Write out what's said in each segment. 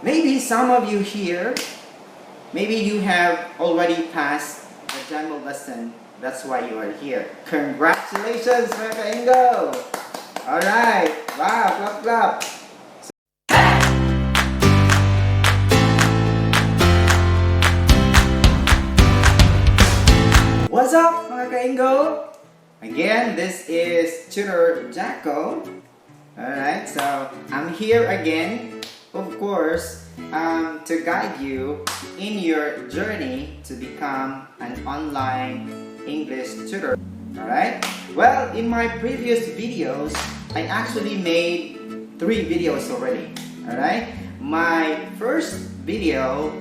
maybe some of you here, maybe you have already passed the demo lesson. That's why you are here. Congratulations, mga Engoo! Alright, wow, clap, clap. What's up, mga Engoo? Again, this is Tutor Recruitment. Alright, so I'm here again, of course, to guide you in your journey to become an online English tutor. Alright, well, in my previous videos, I actually made 3 videos already. Alright, my first video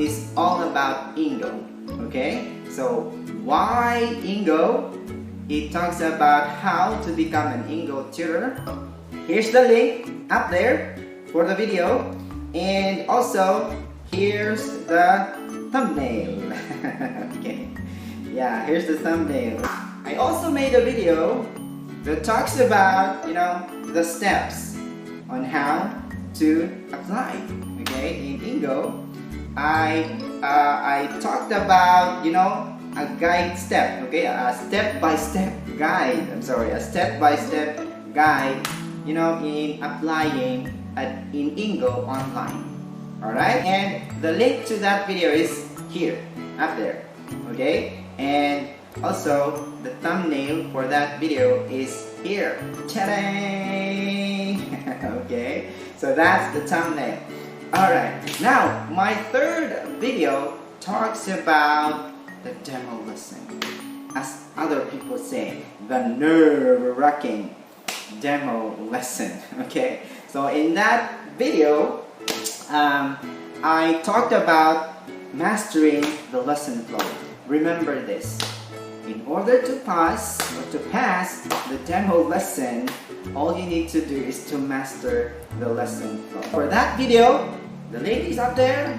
is all about Engoo. Okay, so why Engoo? It talks about how to become an Engoo tutor. Here's the link up there for the video, and also here's the thumbnail. Okay, yeah, here's the thumbnail. I also made a video that talks about, the steps on how to apply. Okay, in Engoo, I talked about, a guide step, okay, a step-by-step guide. A step-by-step guide, in applying in Engoo online. Alright, and the link to that video is here, up there, okay, and also the thumbnail for that video is here. Ta-da! Okay, so that's the thumbnail. Alright, now my third video talks about the demo lesson. As other people say, the nerve-wracking demo lesson. Okay, so in that video, I talked about mastering the lesson flow. Remember this. In order to pass the demo lesson, all you need to do is to master the lesson flow. For that video, the link is up there,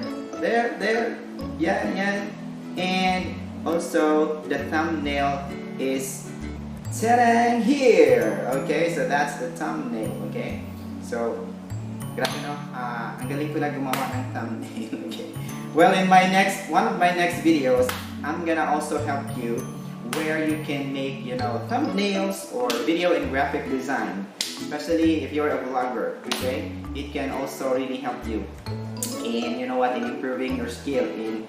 yeah, and also the thumbnail is here. Okay, so that's the thumbnail. Okay, so grabe no, ang galing ko na gumawa ng thumbnail. Okay, well, in one of my next videos, I'm gonna also help you where you can make, thumbnails or video and graphic design, especially if you're a vlogger. Okay, it can also really help you in, in improving your skill in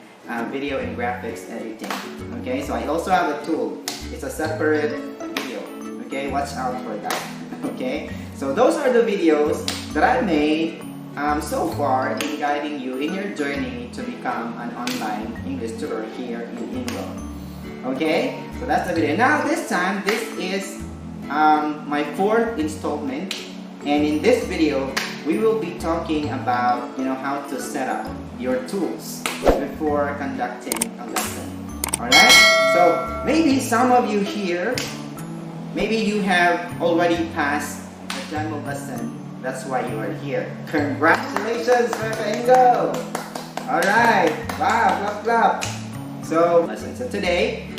video and graphics editing. Okay, so I also have a tool. It's a separate video. Okay, watch out for that. Okay, so those are the videos that I made so far in guiding you in your journey to become an online English tutor here in Engoo. Okay, so that's the video. Now this time, this is my 4th installment, and in this video we will be talking about how to set up your tools before conducting a lesson. Alright, so maybe some of you here, maybe you have already passed the demo lesson. That's why you are here. Congratulations, mga Engoo! Alright, wow, clap, clap. So today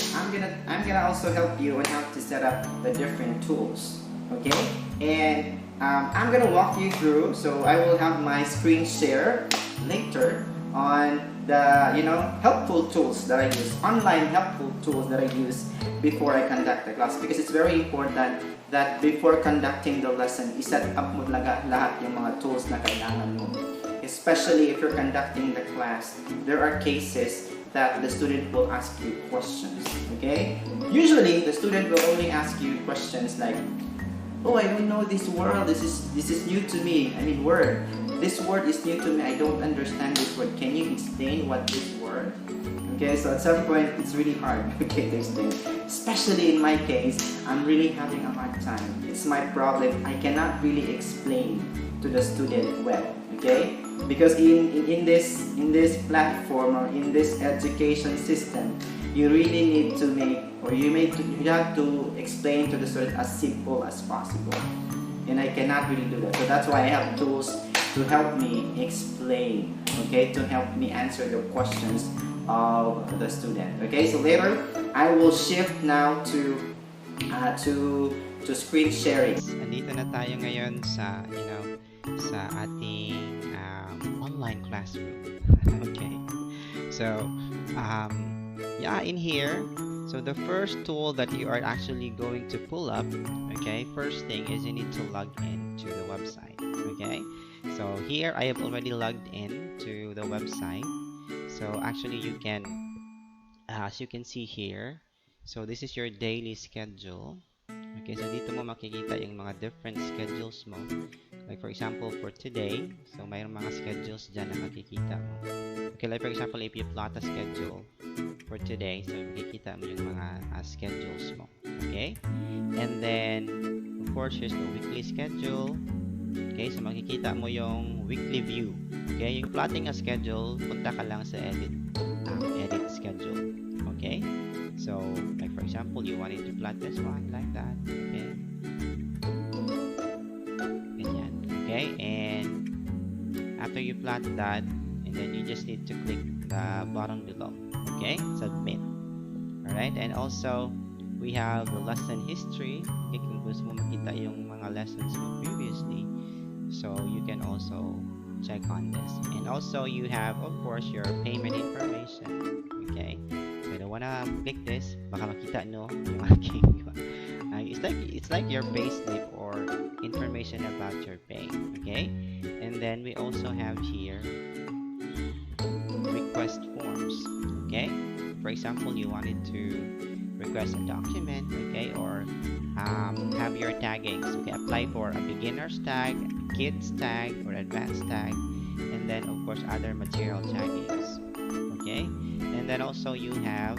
I'm gonna also help you on how to set up the different tools. Okay, and I'm gonna walk you through. So I will have my screen share later on the helpful tools that I use, online helpful tools that I use before I conduct the class, because it's very important that before conducting the lesson, iset up mo lahat yung mga tools na kailangan mo. Especially if you're conducting the class, there are cases that the student will ask you questions. Okay, usually the student will only ask you questions like, oh, I don't know this word, this is new to me. I mean, word. This word is new to me. I don't understand this word. Can you explain what this word? Okay, so at some point it's really hard, okay, to explain. Especially in my case, I'm really having a hard time. It's my problem. I cannot really explain to the student well. Okay, because in this platform or in this education system, you really need to make, or you have to explain to the student as simple as possible, and I cannot really do that. So that's why I have tools to help me explain, okay, to help me answer the questions of the student. Okay, so later I will shift now to screen sharing. Nandito na tayo ngayon sa sa ating classroom. Okay, so yeah, in here, so the first tool that you are actually going to pull up, okay, first thing is you need to log in to the website. Okay, so here I have already logged in to the website. So actually you can, as you can see here, so this is your daily schedule. Okay, so dito mo makikita yung mga different schedules mo. Like for example, for today, so mayroong mga schedules dyan na makikita mo. Okay, like for example, if you plot a schedule for today, so makikita mo yung mga schedules mo. Okay, and then of course here's the weekly schedule. Okay, so makikita mo yung weekly view. Okay, yung plotting a schedule, punta ka lang sa edit schedule. Okay, so like for example, you wanted to plot this one like that. Okay, ganyan. Okay, and after you plot that, and then you just need to click the button below. Okay, submit. Alright, and also we have the lesson history. Okay, kung gusto mo makita yung mga lessons mo previously, so you can also check on this. And also you have of course your payment information. Okay, so I don't wanna click this, baka makita no yung aking it's like your payslip or information about your pay. Okay, and then we also have here request forms. Okay, for example, you wanted to request a document, okay, or have your taggings. Okay, apply for a beginner's tag, kids tag, or advanced tag, and then of course other material taggings. Okay, and then also you have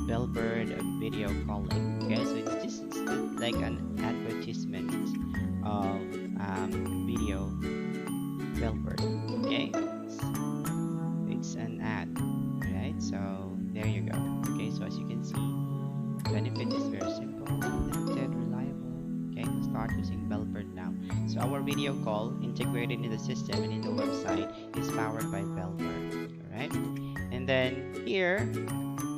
Bellbird video calling. Okay, so it's just like an advertisement of video Bellbird. Okay, it's an ad. Alright, so there you go. Okay, so as you can see, benefit is very simple, limited, reliable. Okay, start using Bellbird now. So our video call integrated in the system and in the website is powered by Bellbird. Alright, and then here,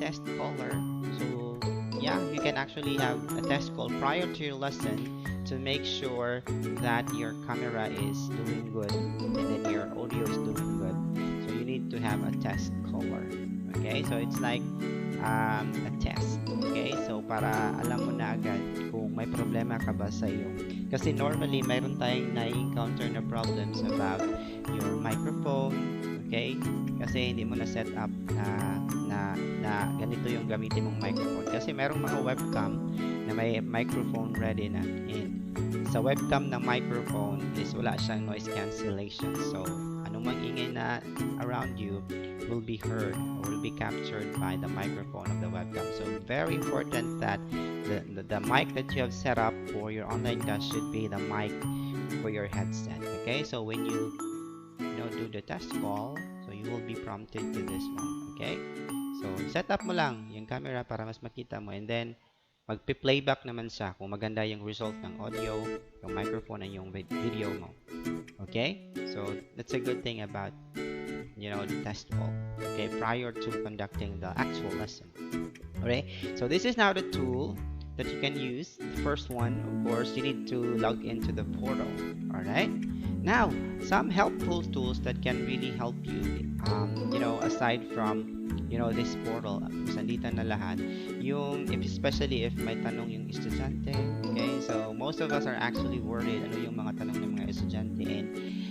test caller. So yeah, you can actually have a test call prior to your lesson to make sure that your camera is doing good and then your audio is doing good. So you need to have a test caller. Okay, so it's like a test. Okay, so para alam mo na agad kung may problema ka ba sa iyo. Kasi normally mayroon tayong na-encounter na problems about your microphone. Okay, kasi hindi mo na set up na ganito yung gamitin mong microphone. Kasi mayroong mga webcam na may microphone ready na. And sa webcam ng microphone is wala siyang noise cancellation. So anong ingay na around you will be heard or will be captured by the microphone of the webcam. So very important that the mic that you have set up for your online class should be the mic for your headset. Okay, so when you do the test call, so you will be prompted to this one. Okay, so set up mo lang yung camera para mas makita mo, and then magpi-playback naman siya kung maganda yung result ng audio, yung microphone, and yung video mo. Okay, so that's a good thing about the test call, okay, prior to conducting the actual lesson. Okay, so this is now the tool that you can use. The first one, of course, you need to log into the portal. All right, now some helpful tools that can really help you, aside from this portal, sandita na lahat especially if may tanong yung estudyante. Okay, so most of us are actually worried ano yung mga tanong ng mga estudyante, and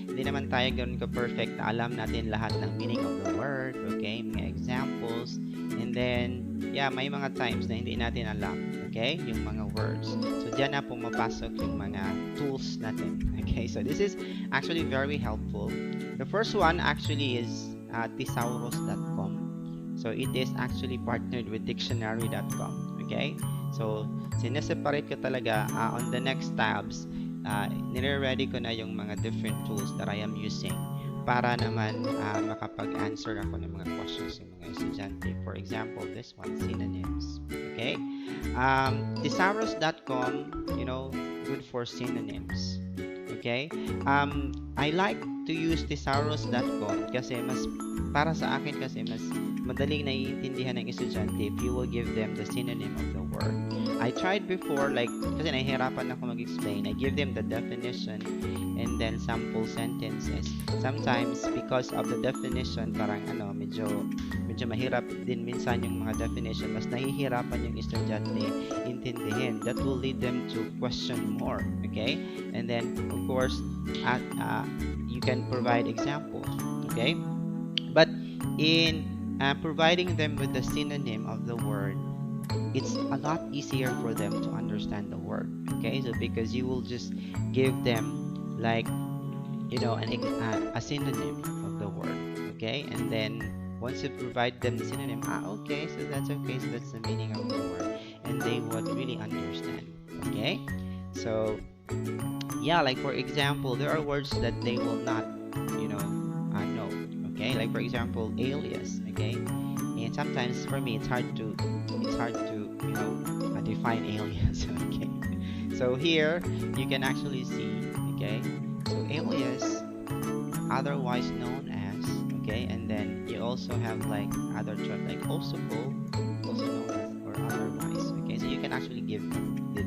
hindi naman tayo ganoon ka perfect na alam natin lahat ng meaning of the word. Okay, mga examples, and then may mga times na hindi natin alam, okay, yung mga words. So diyan na pumapasok yung mga tools natin. Okay, so this is actually very helpful. The first one actually is thesaurus.com. So it is actually partnered with Dictionarycom. Okay, so sineseparate ko talaga on the next tabs. Nire-ready ko na yung mga different tools that I am using para naman makapag-answer ako ng mga questions ng mga estudyante. For example, this one, synonyms. Okay, thesaurus.com, good for synonyms. Okay, I like to use thesaurus.com kasi mas para sa akin kasi mas madaling naiintindihan ng estudyante if you will give them the synonym of the word. I tried before, like, kasi nahihirapan ako mag-explain. I give them the definition and then sample sentences. Sometimes, because of the definition, parang medyo mahirap din minsan yung mga definition. Mas nahihirapan yung estudyante intindihin. That will lead them to question more, okay? And then, of course, you can provide examples, okay? But in providing them with the synonym of the word, it's a lot easier for them to understand the word, okay? So because you will just give them like a synonym of the word, okay? And then once you provide them the synonym, okay, so that's okay, so that's the meaning of the word, and they would really understand, okay? So yeah, like for example, there are words that they will not know, okay? Like for example, alias, okay? And sometimes for me it's hard to define alias. Okay, so here you can actually see, okay, so alias, otherwise known as, okay, and then you also have like other terms like also called, also known as, or otherwise, okay, so you can actually give it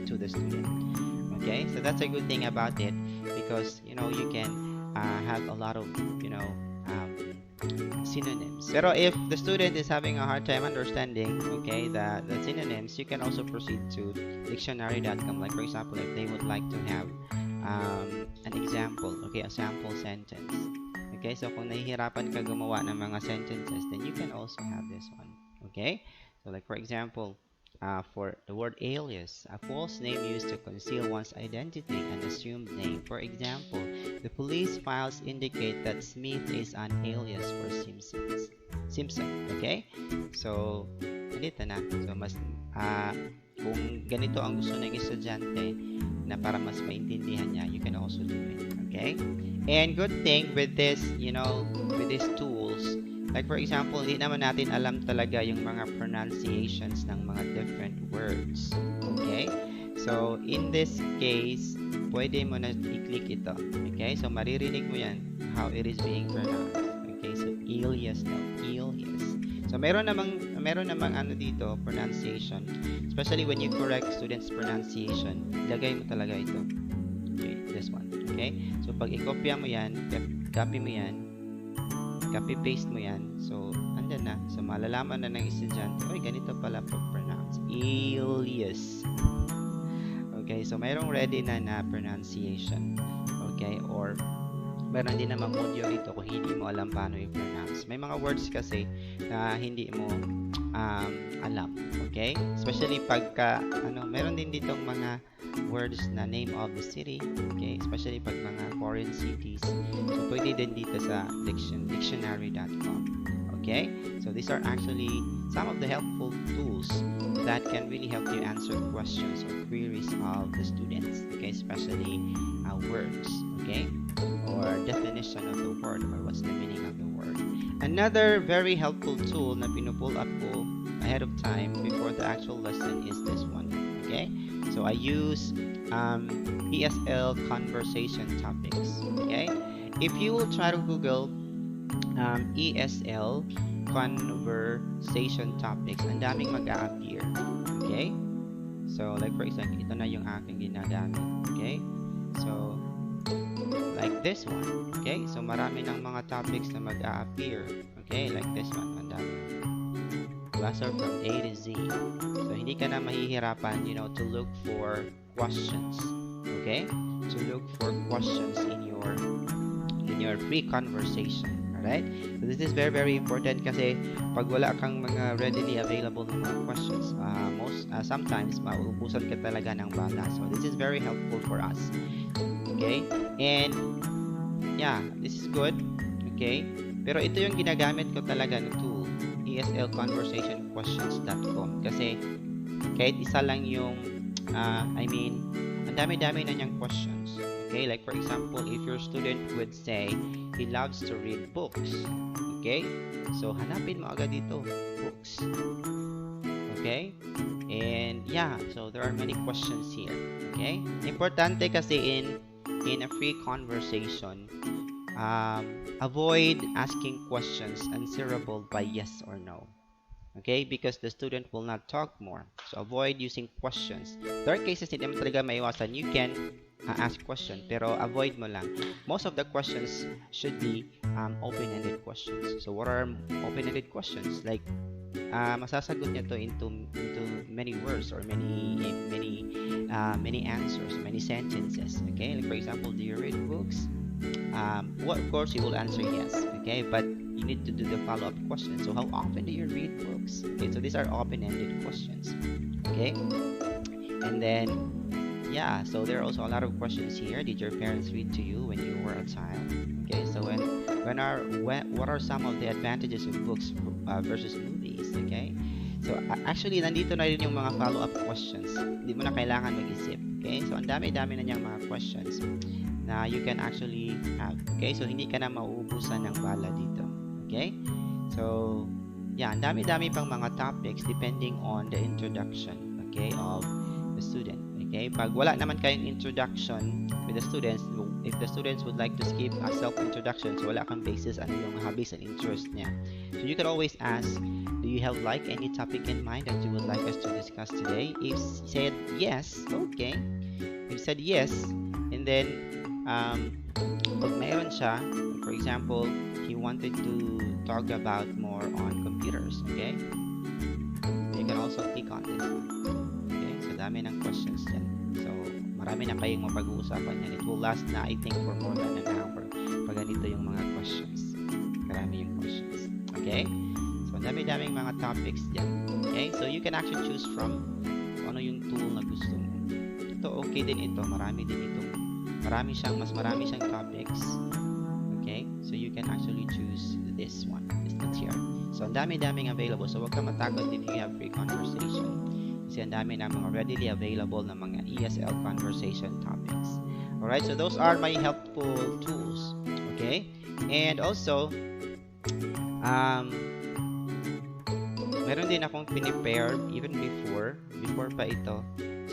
to the student, okay? So that's a good thing about it, because you can have a lot of synonyms. Pero if the student is having a hard time understanding, okay, the synonyms, you can also proceed to Dictionarycom. Like for example, if they would like to have an example, okay, a sample sentence. Okay, so kung nahihirapan ka gumawa ng mga sentences, then you can also have this one. Okay, so like for example, for the word alias, a false name used to conceal one's identity, an assumed name. For example, the police files indicate that Smith is an alias for Simpson. Okay? So, dito na. So, mas, kung ganito ang gusto ng estudyante na para mas maintindihan niya, you can also do it. Okay? And good thing with this, with these tools, like for example, hindi naman natin alam talaga yung mga pronunciations ng mga different words. Okay? So, in this case, pwede mo na i-click ito. Okay? So, maririnig mo yan how it is being pronounced. Okay? So, alias na. Alias. So, meron namang dito, pronunciation. Especially when you correct students' pronunciation, ilagay mo talaga ito. Okay? This one. Okay? So, pag i-copy mo yan, copy mo yan, copy-paste mo yan. So, andyan na. So, malalaman na ng estudyante, ganito pala pag-pronounce. Alias. Okay, so mayroong ready na pronunciation. Okay, or meron din namang audio dito kung hindi mo alam paano i-pronounce. May mga words kasi na hindi mo alam. Okay? Especially pagka, meron din ditong mga words na name of the city. Okay? Especially pag mga foreign cities. So, pwede din dito sa Dictionarycom. Okay? So, these are actually some of the helpful tools that can really help you answer questions or queries of the students. Okay? Especially words. Okay? Or definition of the word, or what's the meaning of the word. Another very helpful tool na pinupull up ko ahead of time before the actual lesson is this one. Okay? So I use ESL conversation topics. Okay? If you will try to Google ESL conversation topics, ang daming mag-a-appear. Okay? So like for example, ito na yung aking ginagamit. Okay? So like this one. Okay? So marami ng mga topics na mag-a-appear. Okay? Like this one. Ang dami. Classroom from A to Z. So hindi ka na mahihirapan, to look for questions. Okay? To look for questions in your free conversation. Alright? So this is very, very important kasi pag wala kang mga readily available na mga questions, sometimes mauubusan ka talaga ng bala. So this is very helpful for us. Okay? And yeah, this is good. Okay? Pero ito yung ginagamit ko talaga ng tool, eslconversationquestions.com, kasi kahit isa lang yung ang dami-dami na niyang questions. Okay? Like for example, if your student would say he loves to read books. Okay? So hanapin mo agad dito, books. Okay? And yeah, so there are many questions here. Okay? Importante kasi in a free conversation, Avoid asking questions answerable by yes or no. Okay, because the student will not talk more. So avoid using questions. There are cases hindi mo talaga maiwasan. You can ask question, pero avoid mo lang. Most of the questions should be open-ended questions. So what are open-ended questions? Like masasagot niya to into many words or many answers, many sentences. Okay, like for example, do you read books? Well, of course, you will answer yes. Okay, but you need to do the follow-up question. So how often do you read books? Okay, so these are open-ended questions. Okay, and then yeah, so there are also a lot of questions here. Did your parents read to you when you were a child? Okay, so what are some of the advantages of books versus movies? Okay, so actually nandito na rin yung mga follow-up questions. Hindi mo na kailangan mag-isip. Okay, so ang dami-dami na niyang mga questions na you can actually have. Okay, so hindi ka na mauubusan ng bala dito. Okay, so yeah, ang dami-dami pang mga topics depending on the introduction, okay, of the student. Okay, pag wala naman kayong introduction with the students, if the students would like to skip a self-introduction, so wala kang basis ano yung hobbies and interest niya, so you can always ask, do you have like any topic in mind that you would like us to discuss today? If said yes, okay. If said yes, and then pag mayroon siya, for example, he wanted to talk about more on computers, okay? You can also click on this. Okay, so dami ng questions dyan. So, marami na kayong mapag-uusapan yan. It will last na, I think, for more than an hour pag ganito yung mga questions. Karami yung questions. Okay? So, dami-daming mga topics dyan. Okay? So, you can actually choose from kung ano yung tool na gusto mo. Ito, okay din ito. Marami din ito. Mas marami siyang topics. Okay? So, you can actually choose this one. This tier. So, ang dami-daming available. So, huwag ka matakot if you have free conversation. Kasi ang dami na mga readily available na mga ESL conversation topics. Alright? So, those are my helpful tools. Okay? And also, meron din akong pinipare even before pa ito.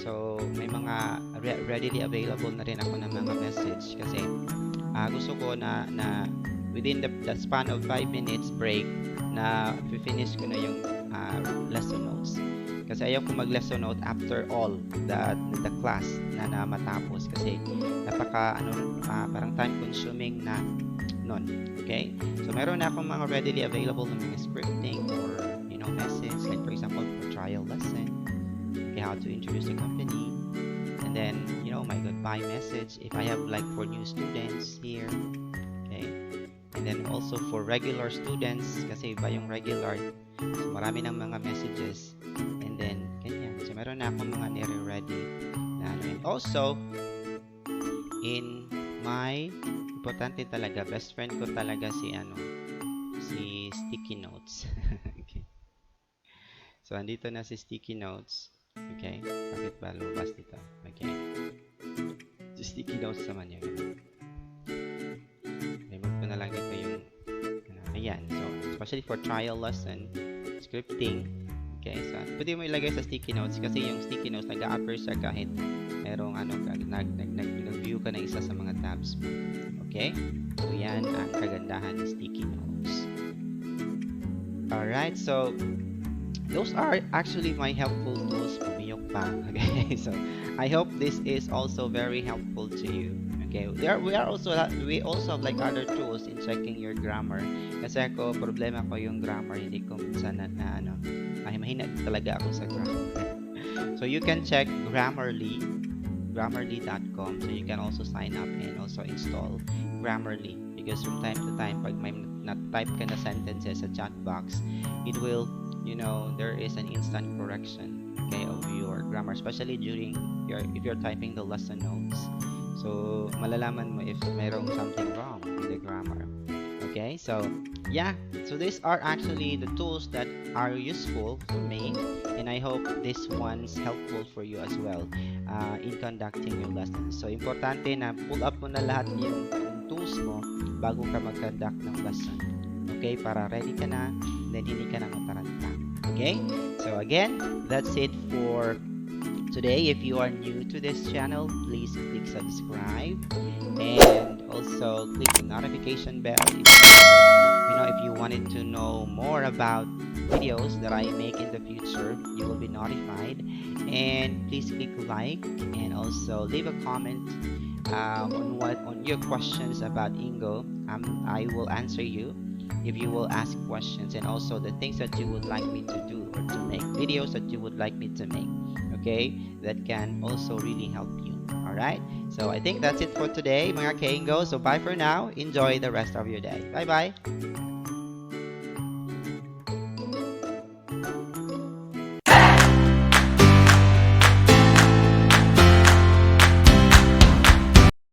So, may mga readily available na rin ako ng mga message kasi gusto ko na within the span of 5 minutes break na finish ko na yung lesson notes. Kasi ayaw ko mag-lesson note after all the class na matapos kasi parang time consuming na nun. Okay? So, meron na akong mga readily available na mga scripting or message, like for example, for trial lesson, okay, how to introduce the company, and then my goodbye message if I have like for new students here, okay, and then also for regular students kasi iba yung regular, so marami ng mga messages, and then ganyan, so meron na akong mga nire-ready na and also in my importante talaga, best friend ko talaga si sticky notes. Okay. So, andito na si sticky notes. Okay? Bakit ba lumabas dito? Okay. Si sticky notes naman yun. Remove ko na lang dito yung ayan. So, especially for trial lesson, scripting. Okay? So, pwede mo ilagay sa sticky notes kasi yung sticky notes nag-a-appear siya kahit merong nag-view ka na isa sa mga tabs mo. Okay? So, yan ang kagandahan ng sticky notes. Alright. So, those are actually my helpful tools. Pumiyok pa. Okay, so I hope this is also very helpful to you. Okay, we also have like other tools in checking your grammar. Kasi ako problema ko yung grammar, hindi ko minsan mahina talaga ako sa grammar. So you can check grammarly.com. So you can also sign up and also install Grammarly because from time to time pag may na-type ka na sentences sa chat box, it will there is an instant correction, okay, of your grammar, especially if you're typing the lesson notes. So, malalaman mo if mayroong something wrong in the grammar. Okay, so, yeah. So, these are actually the tools that are useful for me, and I hope this one's helpful for you as well in conducting your lessons. So, importante na pull up mo na lahat yung tools mo bago ka mag-conduct ng lesson. Okay, para ready ka na, then hindi ka na mataranta. Okay, so again, that's it for today. If you are new to this channel, please click subscribe and also click the notification bell if you wanted to know more about videos that I make in the future, you will be notified. And please click like and also leave a comment on your questions about Engoo. I will answer you if you will ask questions, and also the things that you would like me to do or to make, videos that you would like me to make, okay, that can also really help you. All right, so I think that's it for today, mga Engoo. So bye for now, enjoy the rest of your day. Bye bye.